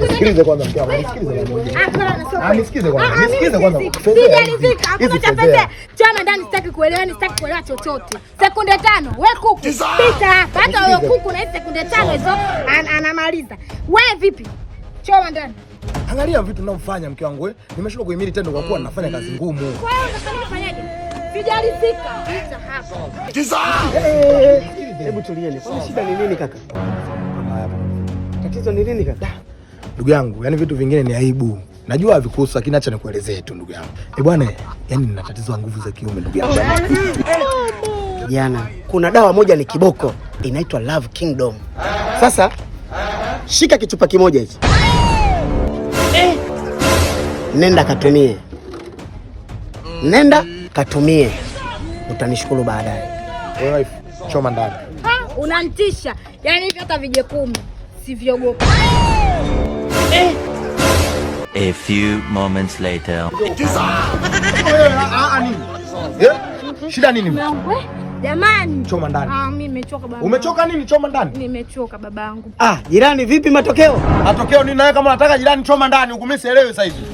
Nisikilize kwanza mke wangu, nisikilize kwanza. Nisikilize kwanza. Nisikilize kwanza. Sijalizika, hakuna cha pesa. Chama ndani sitaki kuelewa chochote. Sekunde 5, wewe kuku. Pita hapa. Hata wewe kuku na sekunde 5 hizo anamaliza. Wewe vipi? Choma ndani. Angalia vitu ninavyofanya mke wangu wewe. Nimeshindwa kuhimili tendo kwa kuwa ninafanya kazi ngumu. Kwa hiyo unafanya fanyaje? Sijalizika. Pita hapa. Hebu tulieni. Kwa shida ni nini kaka? Tatizo ni nini kaka? Ndugu yangu, yani vitu vingine ni aibu. Najua havikuhusu lakini acha nikuelezee tu ndugu yangu. Bwana, yani nina tatizo la nguvu za kiume ndugu yangu. Jana, kuna dawa moja ni kiboko, inaitwa Love Kingdom. Sasa shika kichupa kimoja hichi. Nenda katumie. Nenda katumie. Utanishukuru baadaye. Wewe wife, choma ndani. Unanitisha. Yaani hivi hata vije 10 sivyogopa. A few moments later. Shida nini? Jamani. Choma ndani. Mimi nimechoka baba. Umechoka nini? Choma ndani. Nimechoka babangu. Jirani vipi matokeo? Matokeo nini nawe kama unataka jirani choma ndani huku mimi sielewi sasa hivi.